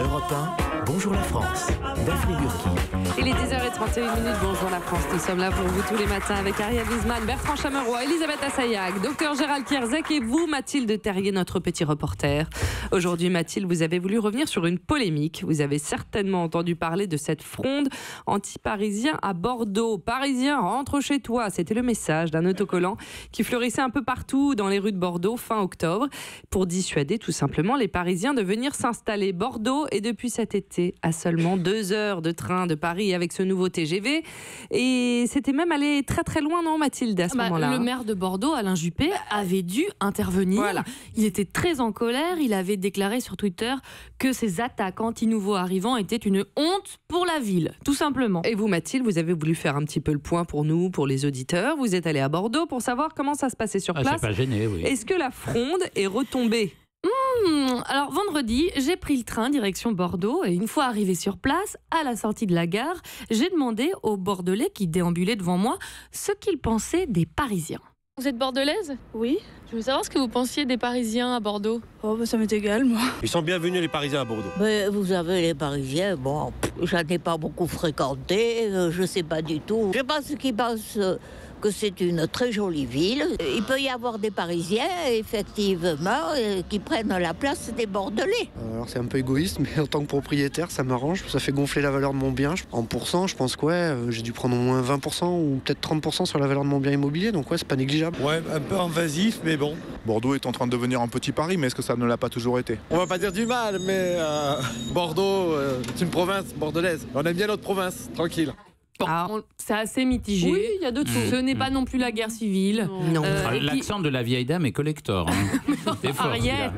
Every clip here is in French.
Europe 1, bonjour la France, Daphné Burki. Il est 10h31, bonjour la France, nous sommes là pour vous tous les matins avec Ariel Wiesman, Bertrand Chameroy, Elisabeth Assayag, Dr Gérald Kierzek et vous, Mathilde Terrier, notre petit reporter. Aujourd'hui, Mathilde, vous avez voulu revenir sur une polémique. Vous avez certainement entendu parler de cette fronde anti-parisien à Bordeaux. Parisien, rentre chez toi. C'était le message d'un autocollant qui fleurissait un peu partout dans les rues de Bordeaux fin octobre pour dissuader tout simplement les Parisiens de venir s'installer. Bordeaux est depuis cet été à seulement 2 heures de train de Paris avec ce nouveau TGV. Et c'était même allé très très loin, non Mathilde, à ce moment-là? Le maire de Bordeaux, Alain Juppé, avait dû intervenir. Voilà. Il était très en colère. Il avait déclaré sur Twitter que ces attaques anti-nouveaux arrivants étaient une honte pour la ville, tout simplement. Et vous, Mathilde, vous avez voulu faire un petit peu le point pour nous, pour les auditeurs. Vous êtes allée à Bordeaux pour savoir comment ça se passait sur place. C'est pas gêné, oui. Est-ce que la fronde est retombée? Alors vendredi, j'ai pris le train direction Bordeaux et une fois arrivé sur place, à la sortie de la gare, j'ai demandé aux Bordelais qui déambulaient devant moi ce qu'ils pensaient des Parisiens. Vous êtes bordelaise? Oui. Je veux savoir ce que vous pensiez des Parisiens à Bordeaux. Oh, bah, ça m'est égal, moi. Ils sont bienvenus, les Parisiens, à Bordeaux. Mais vous avez les Parisiens, bon, j'en ai pas beaucoup fréquenté, je sais pas du tout. Je pense qu'ils pensent que c'est une très jolie ville. Il peut y avoir des Parisiens, effectivement, qui prennent la place des Bordelais. Alors c'est un peu égoïste, mais en tant que propriétaire, ça m'arrange. Ça fait gonfler la valeur de mon bien. En pourcent, je pense que j'ai dû prendre au moins 20% ou peut-être 30% sur la valeur de mon bien immobilier. Donc c'est pas négligeable. Ouais, un peu invasif, mais bon. Bordeaux est en train de devenir un petit Paris, mais est-ce que ça ne l'a pas toujours été? On va pas dire du mal, mais Bordeaux, c'est une province bordelaise. On aime bien notre province, tranquille. Bon, c'est assez mitigé. Oui, il y a de tout. Ce n'est pas non plus la guerre civile. Non. L'accent de la vieille dame est collector. C'est fort, Ariel.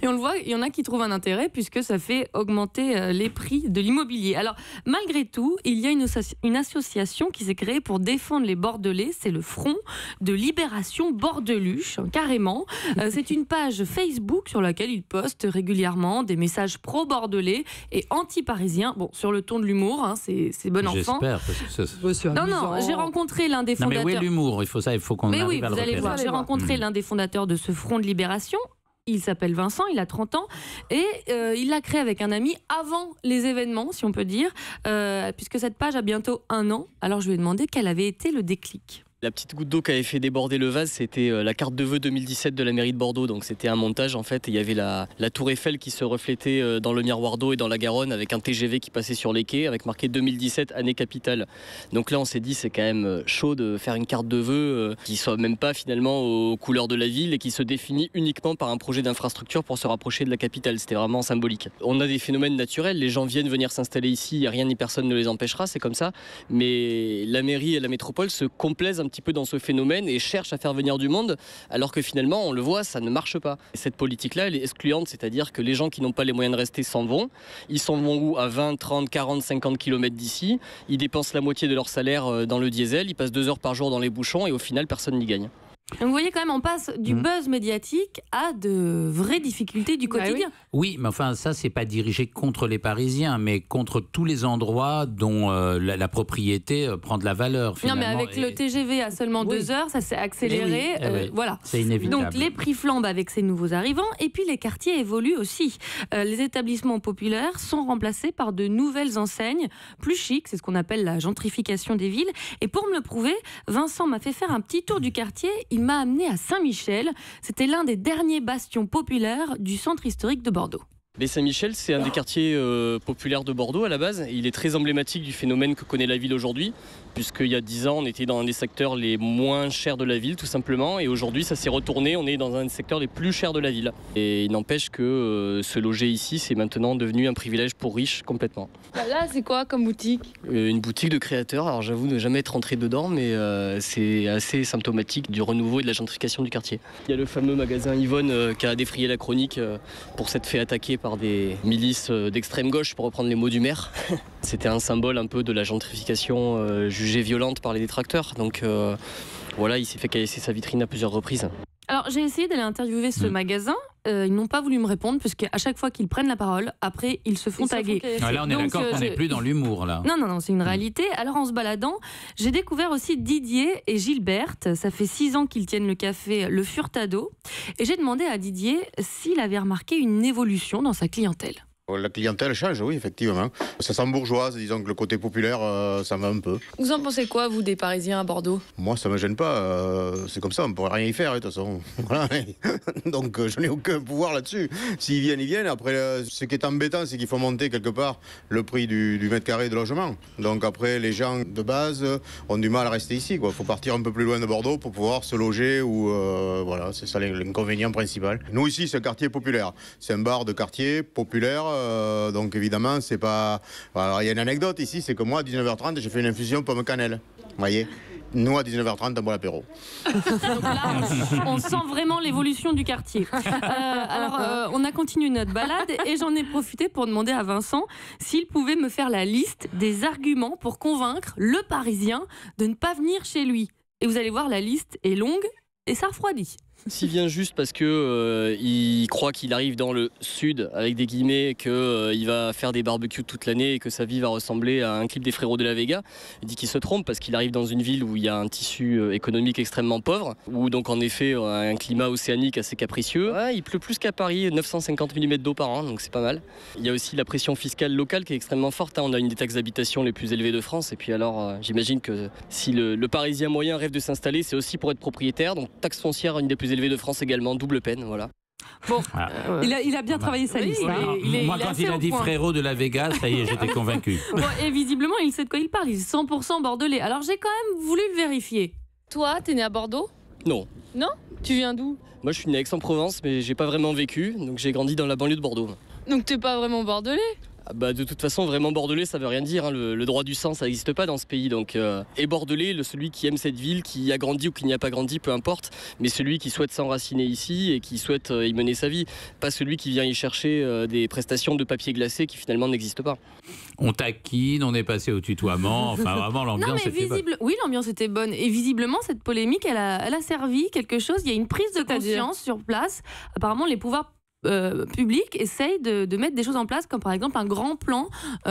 Et on le voit, il y en a qui trouvent un intérêt puisque ça fait augmenter les prix de l'immobilier. Alors, malgré tout, il y a une association qui s'est créée pour défendre les Bordelais. C'est le Front de Libération Bordeluche, carrément. C'est une page Facebook sur laquelle ils postent régulièrement des messages pro-bordelais et anti-parisiens. Bon, sur le ton de l'humour, hein, c'est bon enfant. J'espère. Parce que Non, j'ai rencontré l'un des fondateurs. mais où est l'humour? Il faut qu'on arrive à le vous allez repérer. voir. J'ai rencontré l'un des fondateurs de ce Front de Libération. Il s'appelle Vincent, il a 30 ans et il l'a créé avec un ami avant les événements, si on peut dire, puisque cette page a bientôt 1 an. Alors je lui ai demandé quel avait été le déclic. La petite goutte d'eau qui avait fait déborder le vase, c'était la carte de vœux 2017 de la mairie de Bordeaux. Donc c'était un montage en fait. Il y avait la tour Eiffel qui se reflétait dans le miroir d'eau et dans la Garonne avec un TGV qui passait sur les quais avec marqué 2017 année capitale. Donc là on s'est dit c'est quand même chaud de faire une carte de vœux qui soit même pas finalement aux couleurs de la ville et qui se définit uniquement par un projet d'infrastructure pour se rapprocher de la capitale. C'était vraiment symbolique. On a des phénomènes naturels. Les gens viennent venir s'installer ici. Il n'y a rien ni personne ne les empêchera. C'est comme ça. Mais la mairie et la métropole se complaisent un petit peu dans ce phénomène et cherche à faire venir du monde alors que finalement on le voit, ça ne marche pas. Et cette politique là elle est excluante, c'est-à-dire que les gens qui n'ont pas les moyens de rester s'en vont. Ils s'en vont où? À 20, 30, 40, 50 km d'ici. Ils dépensent la moitié de leur salaire dans le diesel, ils passent 2 heures par jour dans les bouchons et au final personne n'y gagne. Donc vous voyez quand même, on passe du buzz médiatique à de vraies difficultés du quotidien. Oui, mais enfin ça c'est pas dirigé contre les Parisiens, mais contre tous les endroits dont la propriété prend de la valeur. Non mais avec le TGV à seulement 2 heures, ça s'est accéléré. Voilà. C'est inévitable. Donc les prix flambent avec ces nouveaux arrivants et puis les quartiers évoluent aussi. Les établissements populaires sont remplacés par de nouvelles enseignes plus chics, c'est ce qu'on appelle la gentrification des villes. Et pour me le prouver, Vincent m'a fait faire un petit tour du quartier. Il m'a amené à Saint-Michel. C'était l'un des derniers bastions populaires du centre historique de Bordeaux. Mais Saint-Michel, c'est un des quartiers populaires de Bordeaux à la base. Il est très emblématique du phénomène que connaît la ville aujourd'hui, puisqu'il y a 10 ans, on était dans un des secteurs les moins chers de la ville, tout simplement. Et aujourd'hui, ça s'est retourné, on est dans un des secteurs les plus chers de la ville. Et il n'empêche que se loger ici, c'est maintenant devenu un privilège pour riches complètement. Là, c'est quoi comme boutique? Une boutique de créateurs. Alors j'avoue ne jamais être rentré dedans, mais c'est assez symptomatique du renouveau et de la gentrification du quartier. Il y a le fameux magasin Yvonne qui a défrayé la chronique pour s'être fait attaquer par des milices d'extrême gauche, pour reprendre les mots du maire. C'était un symbole un peu de la gentrification jugée violente par les détracteurs. Donc voilà, il s'est fait caillasser sa vitrine à plusieurs reprises. Alors j'ai essayé d'aller interviewer ce magasin. Ils n'ont pas voulu me répondre puisqu'à chaque fois qu'ils prennent la parole, après ils se font taguer. Là on est d'accord qu'on n'est plus dans l'humour là. Non, c'est une réalité. Alors en se baladant, j'ai découvert aussi Didier et Gilberte. Ça fait 6 ans qu'ils tiennent le café Le Furtado. Et j'ai demandé à Didier s'il avait remarqué une évolution dans sa clientèle. La clientèle change, oui, effectivement. Ça sent bourgeoise, disons que le côté populaire, ça va un peu. Vous en pensez quoi, vous, des Parisiens à Bordeaux? Moi, ça me gêne pas. C'est comme ça, on ne pourrait rien y faire, de toute façon. Voilà. Donc, je n'ai aucun pouvoir là-dessus. S'ils viennent, ils viennent. Après, ce qui est embêtant, c'est qu'il faut monter quelque part le prix du mètre carré de logement. Donc, après, les gens de base ont du mal à rester ici. Il faut partir un peu plus loin de Bordeaux pour pouvoir se loger. Ou voilà, c'est ça l'inconvénient principal. Nous, ici, c'est un quartier populaire. C'est un bar de quartier populaire. Donc évidemment, c'est pas... Alors il y a une anecdote ici, c'est que moi à 19h30, j'ai fait une infusion pomme cannelle. Vous voyez, nous à 19h30, on boit l'apéro. Donc là, on sent vraiment l'évolution du quartier. On a continué notre balade et j'en ai profité pour demander à Vincent s'il pouvait me faire la liste des arguments pour convaincre le Parisien de ne pas venir chez lui. Et vous allez voir, la liste est longue et ça refroidit. S'il vient juste parce que il croit qu'il arrive dans le sud, avec des guillemets, qu'il va faire des barbecues toute l'année et que sa vie va ressembler à un clip des Frérots de la Vega, il dit qu'il se trompe parce qu'il arrive dans une ville où il y a un tissu économique extrêmement pauvre, où donc en effet un climat océanique assez capricieux. Ouais, il pleut plus qu'à Paris, 950 mm d'eau par an, donc c'est pas mal. Il y a aussi la pression fiscale locale qui est extrêmement forte. On a une des taxes d'habitation les plus élevées de France. Et puis alors, j'imagine que si le Parisien moyen rêve de s'installer, c'est aussi pour être propriétaire. Donc taxe foncière, une des plus élevées de France également, double peine, voilà. Bon, il a bien travaillé sa liste. Moi, quand il a dit Frérot de la Vega, ça y est, j'étais convaincu. Bon, et visiblement, il sait de quoi il parle. Il est 100% bordelais. Alors, j'ai quand même voulu le vérifier. Toi, t'es né à Bordeaux? Non. Non? Tu viens d'où? Moi, je suis né à Aix-en-Provence, mais j'ai pas vraiment vécu. Donc, j'ai grandi dans la banlieue de Bordeaux. Donc, t'es pas vraiment bordelais? De toute façon, vraiment bordelais, ça veut rien dire. Hein. Le droit du sang, ça n'existe pas dans ce pays. Donc, et bordelais, celui qui aime cette ville, qui y a grandi ou qui n'y a pas grandi, peu importe. Mais celui qui souhaite s'enraciner ici et qui souhaite y mener sa vie. Pas celui qui vient y chercher des prestations de papier glacé qui finalement n'existent pas. On taquine, on est passé au tutoiement. Enfin, vraiment, l'ambiance était bonne. Oui, l'ambiance était bonne. Et visiblement, cette polémique, elle a servi quelque chose. Il y a une prise de conscience sur place. Apparemment, les pouvoirs public essaye de mettre des choses en place, comme par exemple un grand plan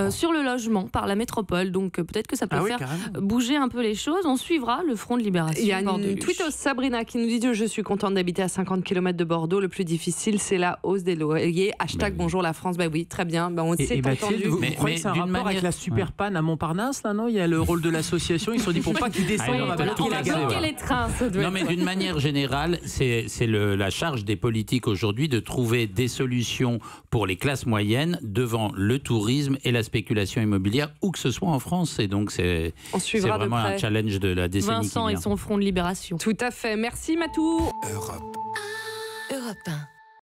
sur le logement par la métropole. Donc peut-être que ça peut faire bouger un peu les choses. On suivra le Front de Libération. Il y a une tweetos Sabrina qui nous dit « Je suis contente d'habiter à 50 km de Bordeaux. Le plus difficile, c'est la hausse des loyers. Hashtag bonjour la France. » Oui, très bien. On s'est entendu. Vous croyez que c'est un rapport avec la super panne à Montparnasse, là, non? Il y a le rôle de l'association. Ils se sont dit pour pas qu'ils descendent. On va bloquer les trains. Non, mais d'une manière générale, c'est la charge des politiques aujourd'hui de trouver des solutions pour les classes moyennes devant le tourisme et la spéculation immobilière, où que ce soit en France. Et donc, c'est vraiment un challenge de la décennie Vincent qui vient. et son Front de Libération. Tout à fait. Merci Matou. Europe 1.